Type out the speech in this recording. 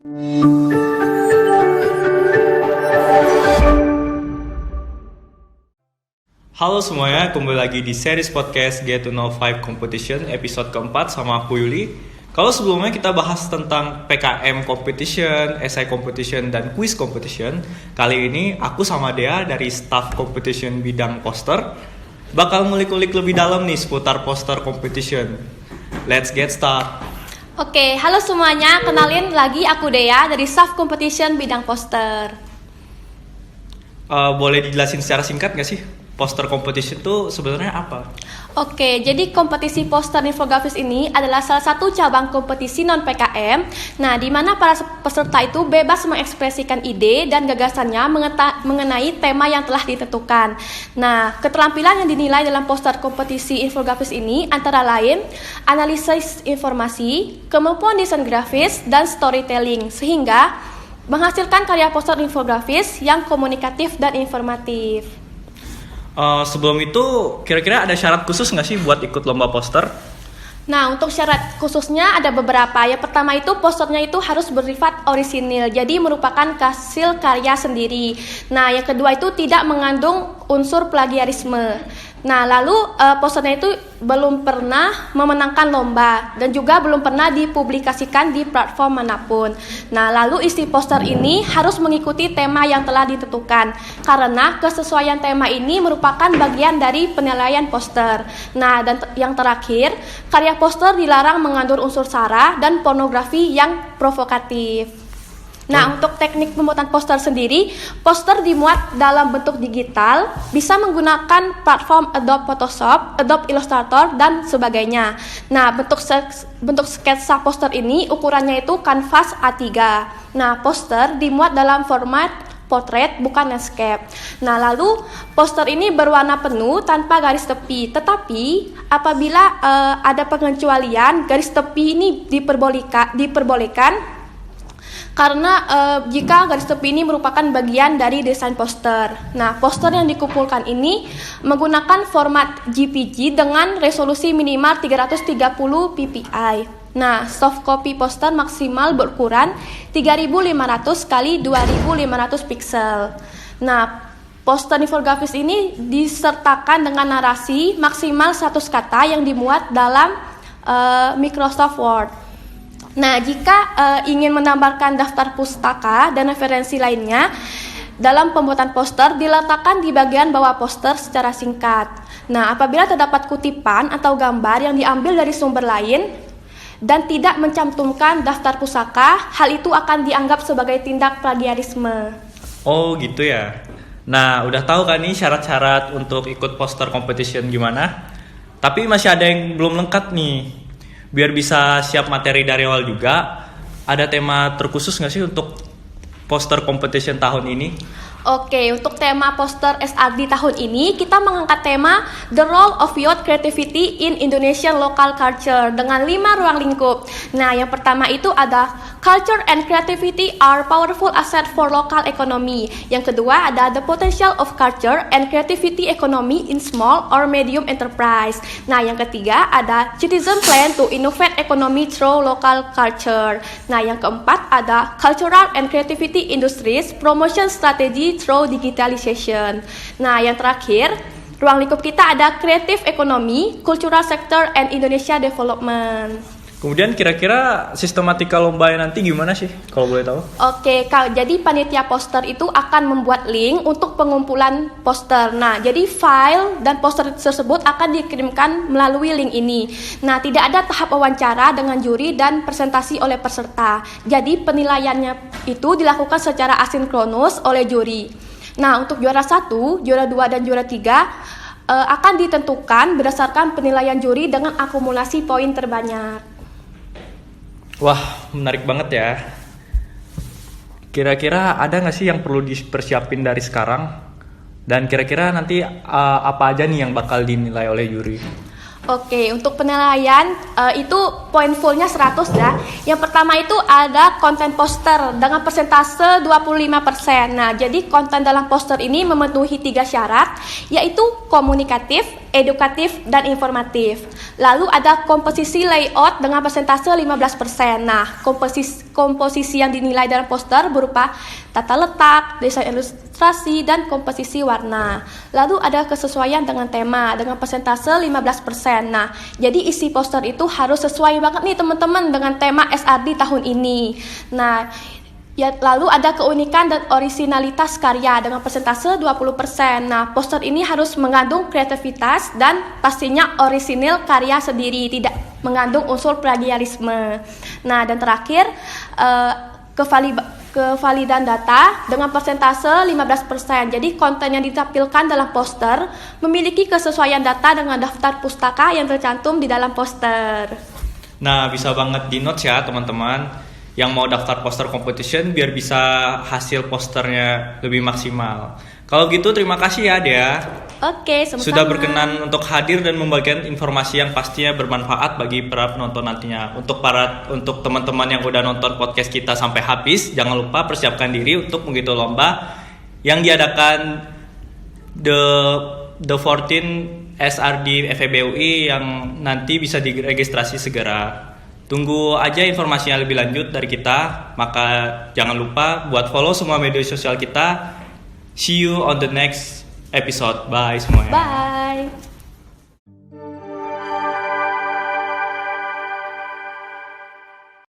Halo semuanya, kembali lagi di series podcast Get to Know 5 Competition episode keempat sama aku Yuli. Kalau sebelumnya kita bahas tentang PKM Competition, Essay Competition, dan Quiz Competition, kali ini aku sama Dea dari staff competition bidang poster bakal ngulik-ngulik lebih dalam nih seputar poster competition. Let's get start. Oke, halo semuanya, kenalin lagi aku Dea dari staff competition bidang poster. Boleh dijelasin secara singkat nggak sih poster competition itu sebenarnya apa? Oke, jadi kompetisi poster infografis ini adalah salah satu cabang kompetisi non-PKM. Nah, di mana para peserta itu bebas mengekspresikan ide dan gagasannya mengenai tema yang telah ditentukan. Nah, keterampilan yang dinilai dalam poster kompetisi infografis ini antara lain analisis informasi, kemampuan desain grafis, dan storytelling, sehingga menghasilkan karya poster infografis yang komunikatif dan informatif. Sebelum itu, kira-kira ada syarat khusus nggak sih buat ikut lomba poster? Nah, untuk syarat khususnya ada beberapa. Yang pertama itu posternya itu harus bersifat orisinil, jadi merupakan hasil karya sendiri. Nah, yang kedua itu tidak mengandung unsur plagiarisme. Nah, lalu posternya itu belum pernah memenangkan lomba dan juga belum pernah dipublikasikan di platform manapun. Nah, lalu isi poster ini harus mengikuti tema yang telah ditentukan karena kesesuaian tema ini merupakan bagian dari penilaian poster. Nah, dan yang terakhir, karya poster dilarang mengandung unsur sara dan pornografi yang provokatif. Nah, untuk teknik pembuatan poster sendiri, poster dimuat dalam bentuk digital, bisa menggunakan platform Adobe Photoshop, Adobe Illustrator, dan sebagainya. Nah, bentuk sketsa poster ini ukurannya itu kanvas A3. Nah, poster dimuat dalam format portrait bukan landscape. Nah, lalu poster ini berwarna penuh tanpa garis tepi. Tetapi apabila ada pengecualian, garis tepi ini diperbolehkan karena jika garis tepi ini merupakan bagian dari desain poster. Nah, poster yang dikumpulkan ini menggunakan format JPG dengan resolusi minimal 330 ppi. Nah, soft copy poster maksimal berukuran 3500 x 2500 pixel. Nah, poster infografis ini disertakan dengan narasi maksimal 100 kata yang dimuat dalam Microsoft Word. Nah, jika ingin menambahkan daftar pustaka dan referensi lainnya dalam pembuatan poster, diletakkan di bagian bawah poster secara singkat. Nah, apabila terdapat kutipan atau gambar yang diambil dari sumber lain dan tidak mencantumkan daftar pustaka, hal itu akan dianggap sebagai tindak plagiarisme. Oh, gitu ya. Nah, udah tahu kan nih syarat-syarat untuk ikut poster competition gimana? Tapi masih ada yang belum lengkap nih. Biar bisa siap materi dari awal juga, ada tema terkhusus nggak sih untuk poster competition tahun ini? Oke, untuk tema poster SRD tahun ini, kita mengangkat tema The Role of Youth Creativity in Indonesian Local Culture dengan 5 ruang lingkup. Nah, yang pertama itu ada Culture and Creativity are Powerful Asset for Local Economy. Yang kedua ada The Potential of Culture and Creativity Economy in Small or Medium Enterprise. Nah, yang ketiga ada Citizen Plan to Innovate Economy Through Local Culture. Nah, yang keempat ada Cultural and Creativity Industries Promotion Strategy through digitalization. Nah, yang terakhir, ruang lingkup kita ada Creative Economy, Cultural Sector, and Indonesia Development. Kemudian kira-kira sistematika lombanya nanti gimana sih, kalau boleh tahu? Oke, jadi panitia poster itu akan membuat link untuk pengumpulan poster. Nah, jadi file dan poster tersebut akan dikirimkan melalui link ini. Nah, tidak ada tahap wawancara dengan juri dan presentasi oleh peserta. Jadi penilaiannya itu dilakukan secara asinkronus oleh juri. Nah, untuk juara 1, juara 2, dan juara 3 akan ditentukan berdasarkan penilaian juri dengan akumulasi poin terbanyak. Wah, menarik banget ya. Kira-kira ada nggak sih yang perlu dipersiapin dari sekarang? Dan kira-kira nanti apa aja nih yang bakal dinilai oleh juri? Oke, untuk penilaian itu poin fullnya 100 ya. Yang pertama itu ada konten poster dengan persentase 25%. Nah, jadi konten dalam poster ini memenuhi 3 syarat, yaitu komunikatif, edukatif, dan informatif. Lalu ada komposisi layout dengan persentase 15%. Nah, komposisi yang dinilai dalam poster berupa tata letak, desain ilustrasi, dan komposisi warna. Lalu ada kesesuaian dengan tema dengan persentase 15%. Nah, jadi isi poster itu harus sesuai banget nih teman-teman dengan tema SRD tahun ini. Nah, ya, lalu ada keunikan dan orisinalitas karya dengan persentase 20%. Nah, poster ini harus mengandung kreativitas dan pastinya orisinil karya sendiri, tidak mengandung unsur plagiarisme. Nah, dan terakhir kevalidan data dengan persentase 15%. Jadi konten yang ditampilkan dalam poster memiliki kesesuaian data dengan daftar pustaka yang tercantum di dalam poster. Nah, bisa banget di notes ya teman-teman yang mau daftar poster competition biar bisa hasil posternya lebih maksimal. Kalau gitu terima kasih ya Dea. Oke, sama-sama. Sudah berkenan untuk hadir dan membagikan informasi yang pastinya bermanfaat bagi para penonton nantinya. Untuk teman-teman yang udah nonton podcast kita sampai habis, jangan lupa persiapkan diri untuk mengikuti lomba yang diadakan the 14 SRD FEBUI yang nanti bisa diregistrasi segera. Tunggu aja informasinya lebih lanjut dari kita. Maka jangan lupa buat follow semua media sosial kita. See you on the next episode. Bye semuanya. Bye.